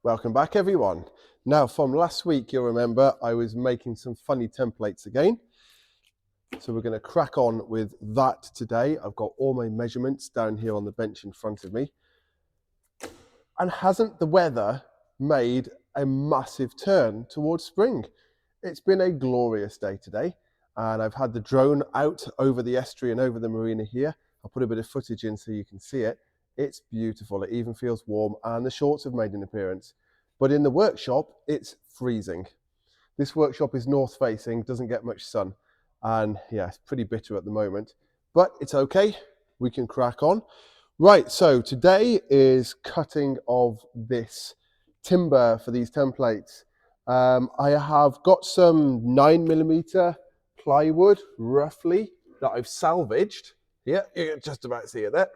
Welcome back, everyone. Now, from last week, you'll remember I was making some funny templates again. So we're going to crack on with that today. I've got all my measurements down here on the bench in front of me. And hasn't the weather made a massive turn towards spring? It's been a glorious day today, and I've had the drone out over the estuary and over the marina here. I'll put a bit of footage in so you can see it. It's beautiful. It even feels warm, and the shorts have made an appearance. But in the workshop, it's freezing. This workshop is north facing, doesn't get much sun, and yeah, it's pretty bitter at the moment, but it's okay. We can crack on. Right, so today is cutting of this timber for these templates. I have got some 9mm plywood, roughly, that I've salvaged. Yeah, you can just about see it there.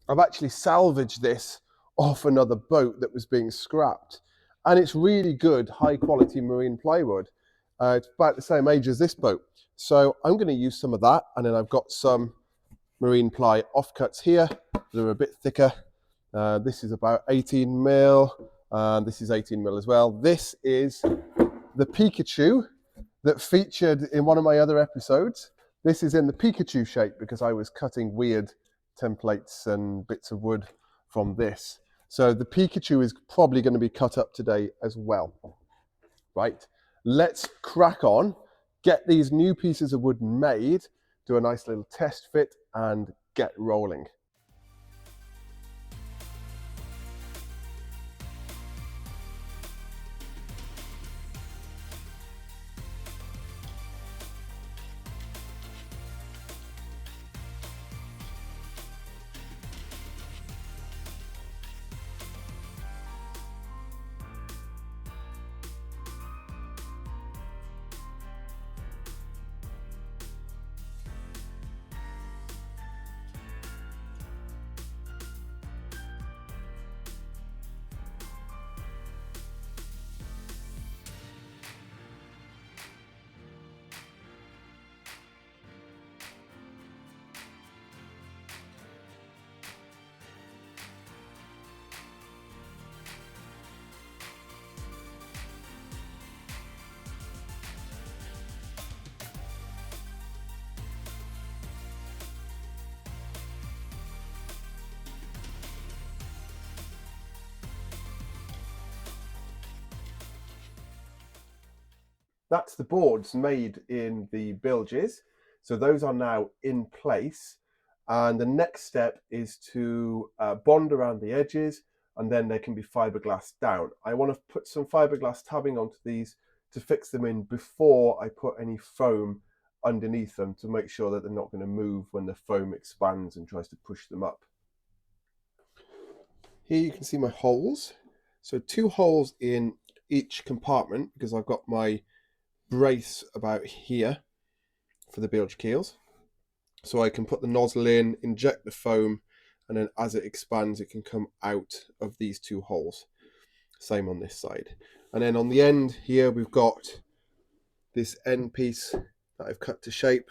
I've actually salvaged this off another boat that was being scrapped. And it's really good, high quality marine plywood. It's about the same age as this boat. So I'm going to use some of that. And then I've got some marine ply offcuts here that are a bit thicker. This is about 18mm. This is 18mm as well. This is the Pikachu that featured in one of my other episodes. This is in the Pikachu shape because I was cutting weird templates and bits of wood from this. So the Pikachu is probably going to be cut up today as well. Right, let's crack on, get these new pieces of wood made, do a nice little test fit and get rolling. That's the boards made in the bilges. So those are now in place. And the next step is to bond around the edges, and then they can be fiberglass down. I want to put some fiberglass tabbing onto these to fix them in before I put any foam underneath them to make sure that they're not going to move when the foam expands and tries to push them up. Here you can see my holes. So 2 holes in each compartment because I've got my brace about here for the bilge keels, so I can put the nozzle in, inject the foam, and then as it expands it can come out of these 2 holes. Same on this side. And then on the end here we've got this end piece that I've cut to shape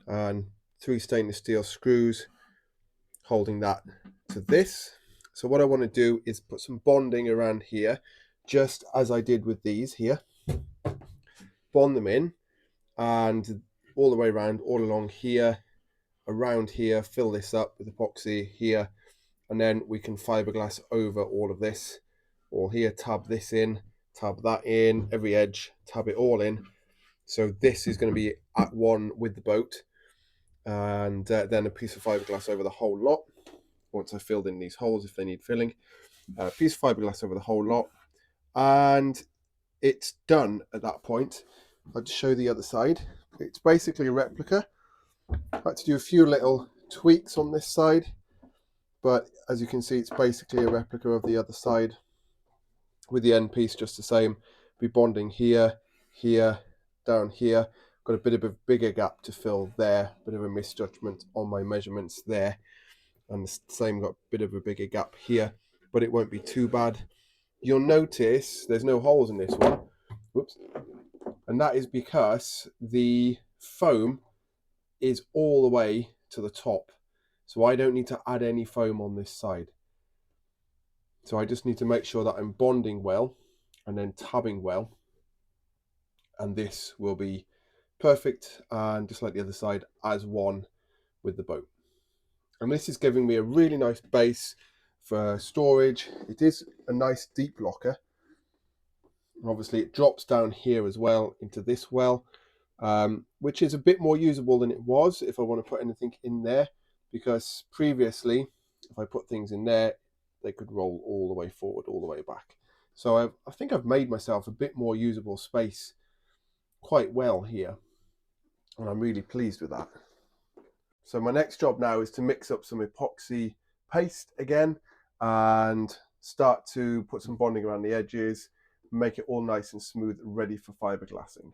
and 3 stainless steel screws holding that to this. So what I want to do is put some bonding around here, just as I did with these here. Bond them in, and all the way around, all along here, around here, fill this up with epoxy here, and then we can fiberglass over all of this, or here tab this in, tab that in, every edge, tab it all in. So this is going to be at one with the boat, and then a piece of fiberglass over the whole lot. Once I've filled in these holes, if they need filling, a piece of fiberglass over the whole lot, and it's done at that point. I'll just show the other side. It's basically a replica. I had to do a few little tweaks on this side, but as you can see, it's basically a replica of the other side with the end piece just the same. Be bonding here, here, down here. Got a bit of a bigger gap to fill there, bit of a misjudgment on my measurements there, and the same, got a bit of a bigger gap here, but it won't be too bad. You'll notice there's no holes in this one. Whoops. And that is because the foam is all the way to the top. So I don't need to add any foam on this side. So I just need to make sure that I'm bonding well and then tabbing well, and this will be perfect, and just like the other side, as one with the boat. And this is giving me a really nice base for storage. It is a nice deep locker. Obviously it drops down here as well into this well, which is a bit more usable than it was if I want to put anything in there, because previously if I put things in there they could roll all the way forward, all the way back. So I think I've made myself a bit more usable space quite well here, and I'm really pleased with that. So my next job now is to mix up some epoxy paste again and start to put some bonding around the edges, make it all nice and smooth, ready for fiberglassing.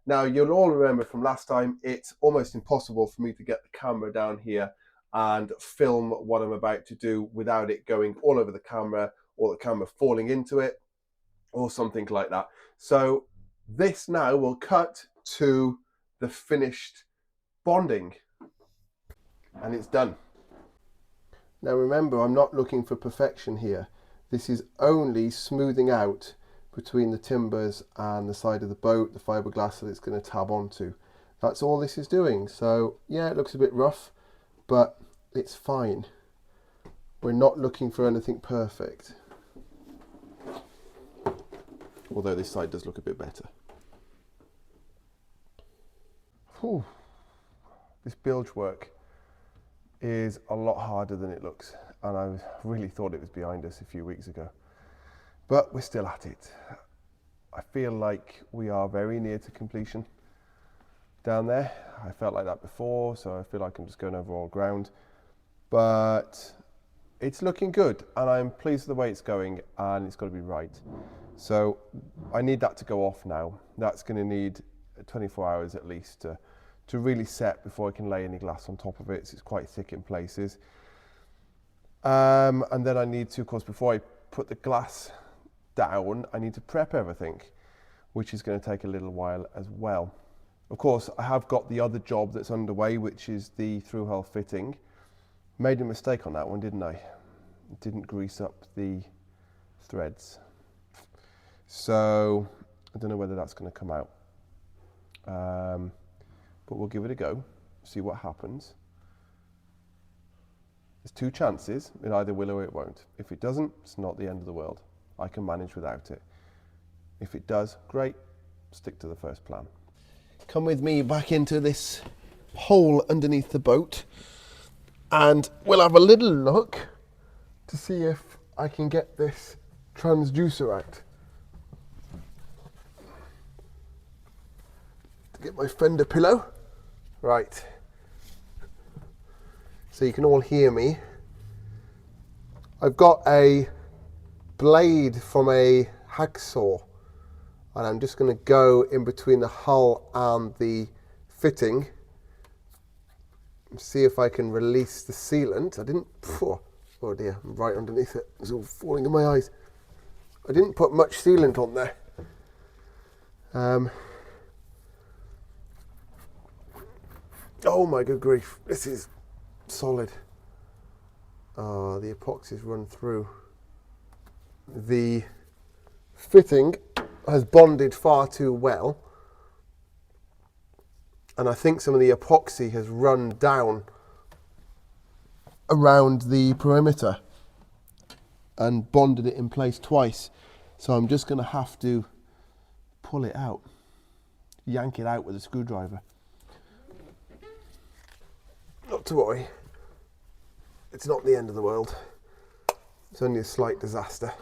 Now you'll all remember from last time, it's almost impossible for me to get the camera down here and film what I'm about to do without it going all over the camera, or the camera falling into it or something like that. So this now will cut to the finished bonding, and it's done. Now remember, I'm not looking for perfection here. This is only smoothing out between the timbers and the side of the boat, the fiberglass that it's going to tab onto. That's all this is doing. So yeah, it looks a bit rough, but it's fine. We're not looking for anything perfect. Although this side does look a bit better. Whew. This bilge work is a lot harder than it looks, and I really thought it was behind us a few weeks ago, but we're still at it. I feel like we are very near to completion down there. I felt like that before, so I feel like I'm just going over all ground, but it's looking good and I'm pleased with the way it's going, and it's got to be right. So I need that to go off now. That's going to need 24 hours at least to really set before I can lay any glass on top of it. So it's quite thick in places. And then I need to, of course, before I put the glass down, I need to prep everything, which is going to take a little while as well. Of course, I have got the other job that's underway, which is the through hull fitting. Made a mistake on that one, didn't I? Didn't grease up the threads. So I don't know whether that's going to come out. But we'll give it a go, see what happens. There's two chances, it either will or it won't. If it doesn't, it's not the end of the world. I can manage without it. If it does, great, stick to the first plan. Come with me back into this hole underneath the boat, and we'll have a little look to see if I can get this transducer out. To get my fender pillow. Right, so you can all hear me. I've got a blade from a hacksaw, and I'm just going to go in between the hull and the fitting and see if I can release the sealant. I didn't, oh dear, I'm right underneath it, it's all falling in my eyes. I didn't put much sealant on there. Oh my good grief, this is solid. Oh, the epoxy's run through. The fitting has bonded far too well, and I think some of the epoxy has run down around the perimeter and bonded it in place twice. So I'm just going to have to pull it out, yank it out with a screwdriver. Not to worry, it's not the end of the world. It's only a slight disaster.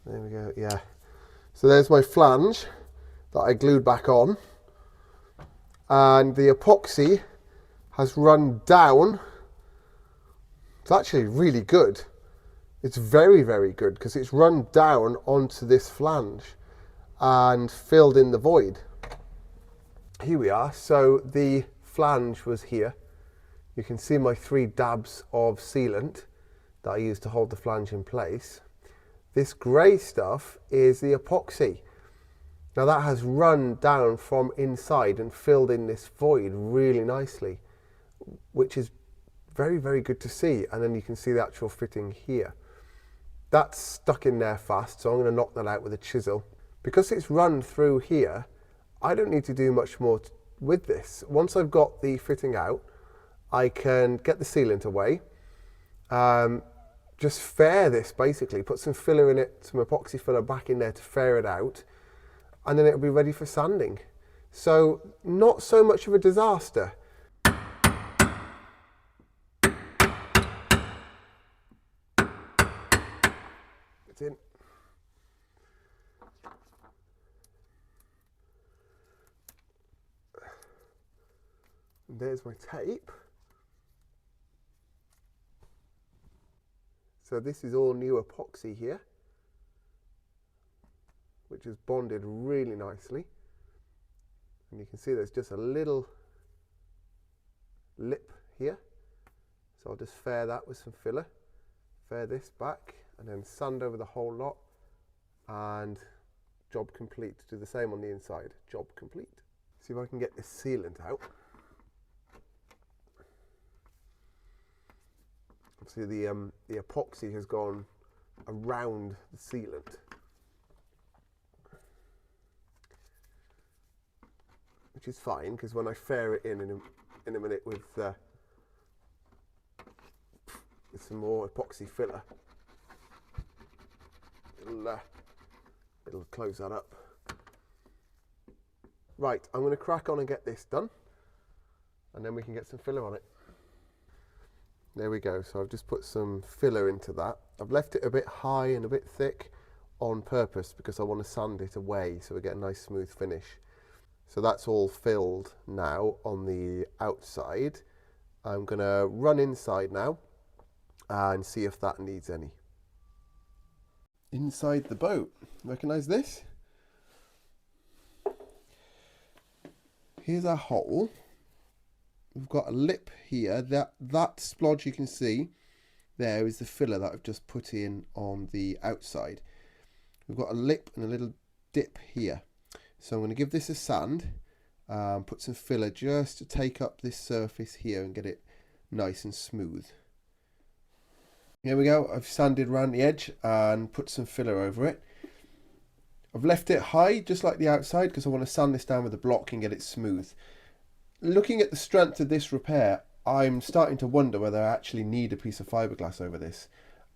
There we go, yeah. So there's my flange that I glued back on, and the epoxy has run down. It's actually really good. It's very, very good because it's run down onto this flange and filled in the void. Here we are. So the flange was here. You can see my 3 dabs of sealant that I used to hold the flange in place. This grey stuff is the epoxy. Now that has run down from inside and filled in this void really nicely, which is very, very good to see. And then you can see the actual fitting here. That's stuck in there fast, so I'm going to knock that out with a chisel. Because it's run through here, I don't need to do much more with this. Once I've got the fitting out, I can get the sealant away, just fair this basically, put some filler in it, some epoxy filler back in there to fair it out, and then it'll be ready for sanding. So not so much of a disaster. It's in. And there's my tape. So this is all new epoxy here, which is bonded really nicely. And you can see there's just a little lip here. So I'll just fair that with some filler, fair this back, and then sand over the whole lot, and job complete. Do the same on the inside, job complete. See if I can get this sealant out. Obviously the epoxy has gone around the sealant. Which is fine, because when I fair it in a minute with some more epoxy filler, it'll close that up. Right, I'm going to crack on and get this done, and then we can get some filler on it. There we go, so I've just put some filler into that. I've left it a bit high and a bit thick on purpose because I want to sand it away so we get a nice smooth finish. So that's all filled now on the outside. I'm going to run inside now and see if that needs any. Inside the boat, recognize this? Here's our hole. We've got a lip here. That splodge you can see there is the filler that I've just put in on the outside. We've got a lip and a little dip here. So I'm going to give this a sand, put some filler just to take up this surface here and get it nice and smooth. Here we go. I've sanded around the edge and put some filler over it. I've left it high just like the outside because I want to sand this down with a block and get it smooth. Looking at the strength of this repair, I'm starting to wonder whether I actually need a piece of fiberglass over this.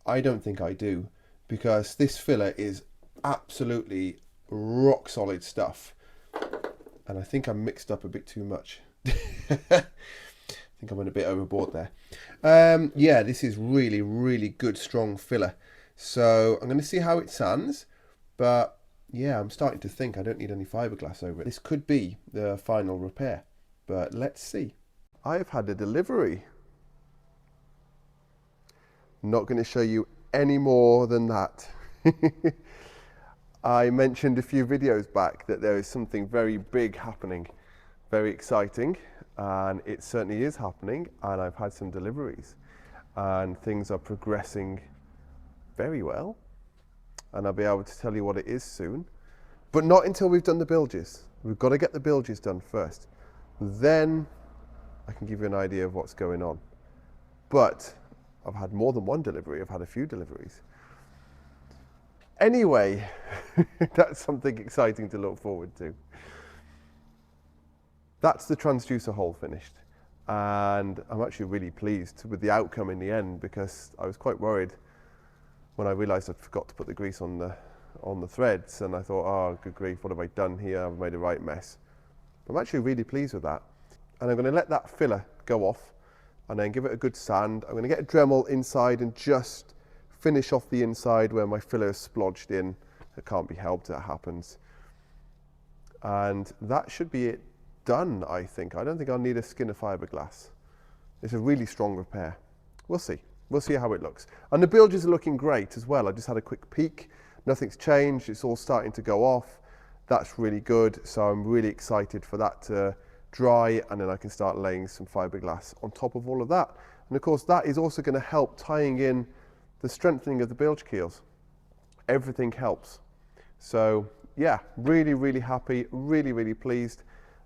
I don't think I do, because this filler is absolutely rock solid stuff. And I think I mixed up a bit too much. I think I went a bit overboard there. Yeah, this is really, really good, strong filler. So I'm going to see how it sands, but yeah, I'm starting to think I don't need any fiberglass over it. This could be the final repair. But let's see. I've had a delivery. Not going to show you any more than that. I mentioned a few videos back that there is something very big happening, very exciting, and it certainly is happening, and I've had some deliveries and things are progressing very well, and I'll be able to tell you what it is soon, but not until we've done the bilges. We've got to get the bilges done first. Then I can give you an idea of what's going on. But I've had more than one delivery. I've had a few deliveries. Anyway, that's something exciting to look forward to. That's the transducer hole finished. And I'm actually really pleased with the outcome in the end, because I was quite worried when I realized I'd forgot to put the grease on the threads, and I thought, oh, good grief, what have I done here? I've made a right mess. I'm actually really pleased with that. And I'm going to let that filler go off and then give it a good sand. I'm going to get a Dremel inside and just finish off the inside where my filler is splodged in. It can't be helped, it happens. And that should be it done, I think. I don't think I'll need a skin of fiberglass. It's a really strong repair. We'll see. We'll see how it looks. And the bilges are looking great as well. I just had a quick peek. Nothing's changed. It's all starting to go off. That's really good, so I'm really excited for that to dry, and then I can start laying some fiberglass on top of all of that. And of course that is also going to help tying in the strengthening of the bilge keels. Everything helps. So yeah, really, really happy, really, really pleased.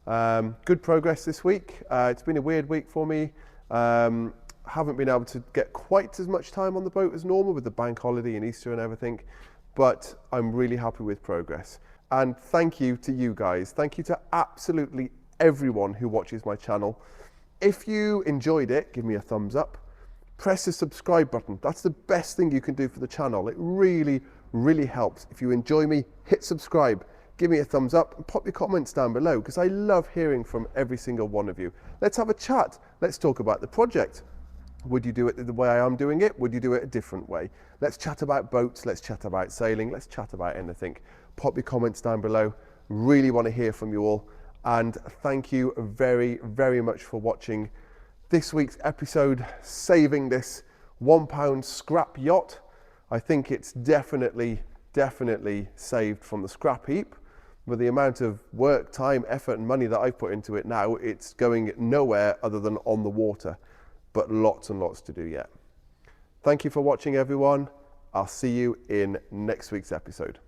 Good progress this week. It's been a weird week for me. Haven't been able to get quite as much time on the boat as normal with the bank holiday and Easter and everything, but I'm really happy with progress. And thank you to you guys. Thank you to absolutely everyone who watches my channel. If you enjoyed it, give me a thumbs up. Press the subscribe button. That's the best thing you can do for the channel. It really, really helps. If you enjoy me, hit subscribe, give me a thumbs up, and pop your comments down below, because I love hearing from every single one of you. Let's have a chat. Let's talk about the project. Would you do it the way I am doing it? Would you do it a different way? Let's chat about boats. Let's chat about sailing. Let's chat about anything. Pop your comments down below. Really want to hear from you all. And thank you very, very much for watching this week's episode, saving this £1 scrap yacht. I think it's definitely saved from the scrap heap. With the amount of work, time, effort and money that I've put into it now, it's going nowhere other than on the water. But lots and lots to do yet. Thank you for watching, everyone. I'll see you in next week's episode.